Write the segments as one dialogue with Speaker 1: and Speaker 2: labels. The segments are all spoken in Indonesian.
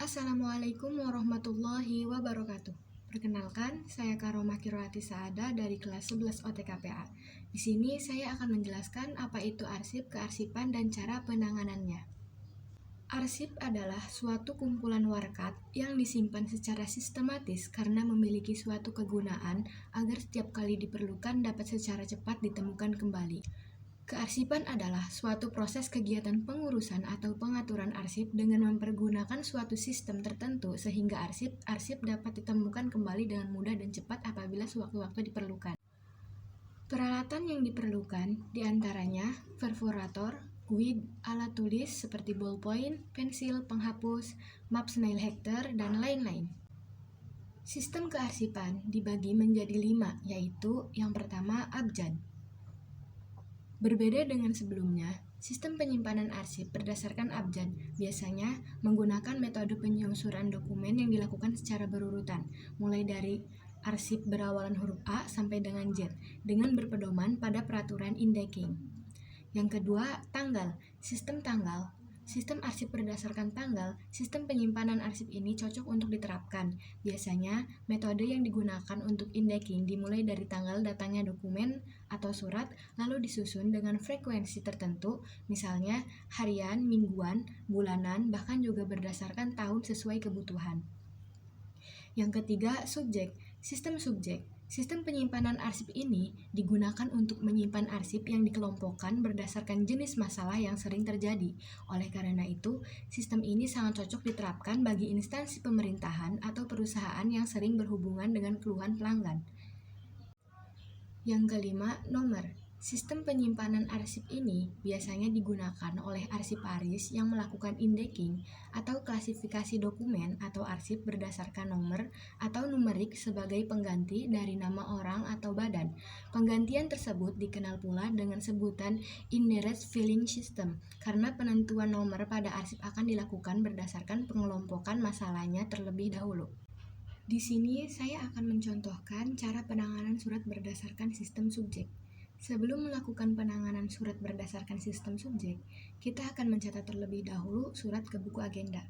Speaker 1: Assalamualaikum warahmatullahi wabarakatuh. Perkenalkan, saya Karomah Kiroati Saada dari kelas 11 OTKPA. Di sini saya akan menjelaskan apa itu arsip, kearsipan, dan cara penanganannya. Arsip adalah suatu kumpulan warkat yang disimpan secara sistematis karena memiliki suatu kegunaan agar setiap kali diperlukan dapat secara cepat ditemukan kembali. Kearsipan adalah suatu proses kegiatan pengurusan atau pengaturan arsip dengan mempergunakan suatu sistem tertentu sehingga arsip dapat ditemukan kembali dengan mudah dan cepat apabila sewaktu-waktu diperlukan. Peralatan yang diperlukan diantaranya perforator, guide, alat tulis seperti ballpoint, pensil, penghapus, map snail hector, dan lain-lain. Sistem kearsipan dibagi menjadi 5, yaitu yang pertama abjad. Berbeda dengan sebelumnya, sistem penyimpanan arsip berdasarkan abjad biasanya menggunakan metode penyusuran dokumen yang dilakukan secara berurutan, mulai dari arsip berawalan huruf A sampai dengan Z, dengan berpedoman pada peraturan indexing. Yang kedua, tanggal. Sistem arsip berdasarkan tanggal, sistem penyimpanan arsip ini cocok untuk diterapkan. Biasanya, metode yang digunakan untuk indexing dimulai dari tanggal datangnya dokumen atau surat, lalu disusun dengan frekuensi tertentu, misalnya harian, mingguan, bulanan, bahkan juga berdasarkan tahun sesuai kebutuhan. Yang ketiga, subjek. Sistem penyimpanan arsip ini digunakan untuk menyimpan arsip yang dikelompokkan berdasarkan jenis masalah yang sering terjadi. Oleh karena itu, sistem ini sangat cocok diterapkan bagi instansi pemerintahan atau perusahaan yang sering berhubungan dengan keluhan pelanggan. Yang kelima, nomor. Sistem penyimpanan arsip ini biasanya digunakan oleh arsiparis yang melakukan indexing atau klasifikasi dokumen atau arsip berdasarkan nomor atau numerik sebagai pengganti dari nama orang atau badan. Penggantian tersebut dikenal pula dengan sebutan indirect filing system karena penentuan nomor pada arsip akan dilakukan berdasarkan pengelompokan masalahnya terlebih dahulu. Di sini saya akan mencontohkan cara penanganan surat berdasarkan sistem subjek. Sebelum melakukan penanganan surat berdasarkan sistem subjek, kita akan mencatat terlebih dahulu surat ke buku agenda.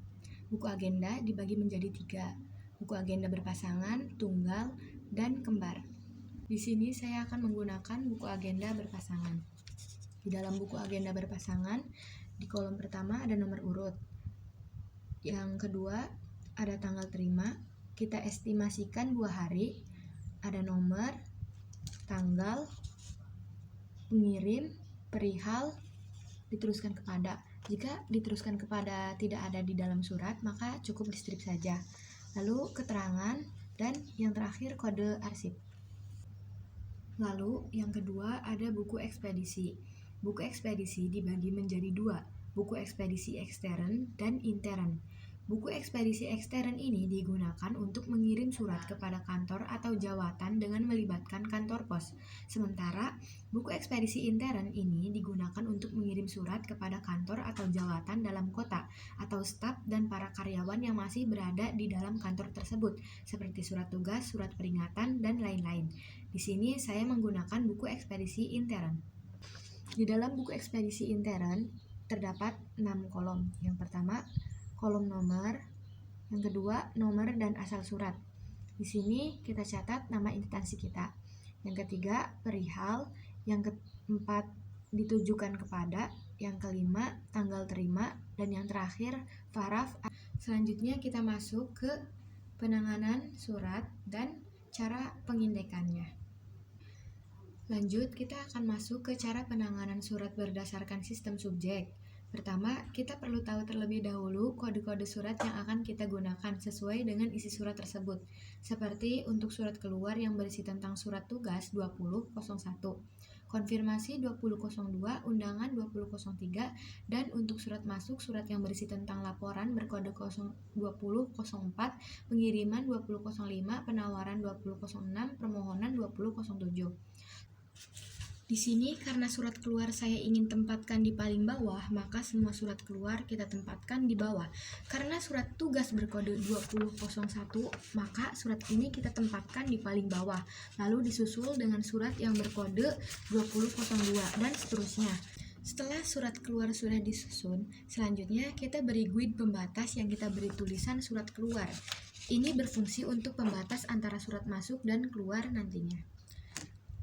Speaker 1: Buku agenda dibagi menjadi 3, buku agenda berpasangan, tunggal, dan kembar. Di sini saya akan menggunakan buku agenda berpasangan. Di dalam buku agenda berpasangan, di kolom pertama ada nomor urut. Yang kedua, ada tanggal terima, kita estimasikan 2 hari, ada nomor, tanggal, pengirim, perihal, diteruskan kepada. Jika diteruskan kepada tidak ada di dalam surat, maka cukup di strip saja. Lalu keterangan, dan yang terakhir kode arsip. Lalu yang kedua ada buku ekspedisi. Buku ekspedisi dibagi menjadi 2, buku ekspedisi ekstern dan intern. Buku ekspedisi ekstern ini digunakan untuk mengirim surat kepada kantor atau jawatan dengan melibatkan kantor pos. Sementara, buku ekspedisi intern ini digunakan untuk mengirim surat kepada kantor atau jawatan dalam kota atau staf dan para karyawan yang masih berada di dalam kantor tersebut, seperti surat tugas, surat peringatan, dan lain-lain. Di sini saya menggunakan buku ekspedisi intern. Di dalam buku ekspedisi intern terdapat 6 kolom. Yang pertama, kolom nomor, yang kedua nomor dan asal surat. Di sini kita catat nama instansi kita. Yang ketiga perihal, yang keempat ditujukan kepada, yang kelima tanggal terima, dan yang terakhir paraf. Selanjutnya kita masuk ke penanganan surat dan cara pengindekannya. Lanjut, kita akan masuk ke cara penanganan surat berdasarkan sistem subjek. Pertama, kita perlu tahu terlebih dahulu kode-kode surat yang akan kita gunakan sesuai dengan isi surat tersebut. Seperti untuk surat keluar yang berisi tentang surat tugas 2001, konfirmasi 2002, undangan 2003, dan untuk surat masuk surat yang berisi tentang laporan berkode 2004, pengiriman 2005, penawaran 2006, permohonan 2007. Di sini karena surat keluar saya ingin tempatkan di paling bawah, maka semua surat keluar kita tempatkan di bawah. Karena surat tugas berkode 2001, maka surat ini kita tempatkan di paling bawah. Lalu disusul dengan surat yang berkode 2002 dan seterusnya. Setelah surat keluar sudah disusun, selanjutnya kita beri guide pembatas yang kita beri tulisan surat keluar. Ini berfungsi untuk pembatas antara surat masuk dan keluar nantinya.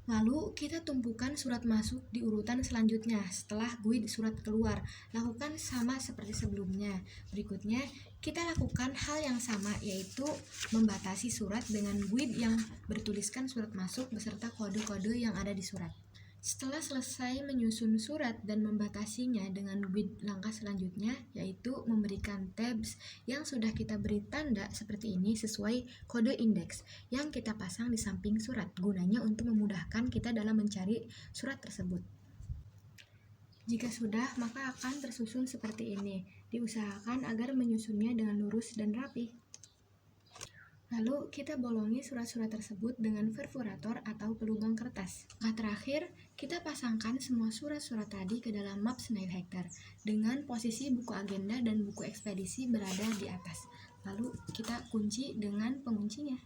Speaker 1: Lalu kita tumpukan surat masuk di urutan selanjutnya setelah guide surat keluar. Lakukan sama seperti sebelumnya. Berikutnya, kita lakukan hal yang sama, yaitu membatasi surat dengan guide yang bertuliskan surat masuk beserta kode-kode yang ada di surat. Setelah selesai menyusun surat dan membatasinya dengan guide, langkah selanjutnya yaitu memberikan tabs yang sudah kita beri tanda seperti ini sesuai kode indeks yang kita pasang di samping surat, gunanya untuk memudahkan kita dalam mencari surat tersebut. Jika sudah, maka akan tersusun seperti ini. Diusahakan agar menyusunnya dengan lurus dan rapi. Lalu kita bolongi surat-surat tersebut dengan perforator atau pelubang kertas. Langkah terakhir, kita pasangkan semua surat-surat tadi ke dalam map Snailhacker dengan posisi buku agenda dan buku ekspedisi berada di atas. Lalu kita kunci dengan penguncinya.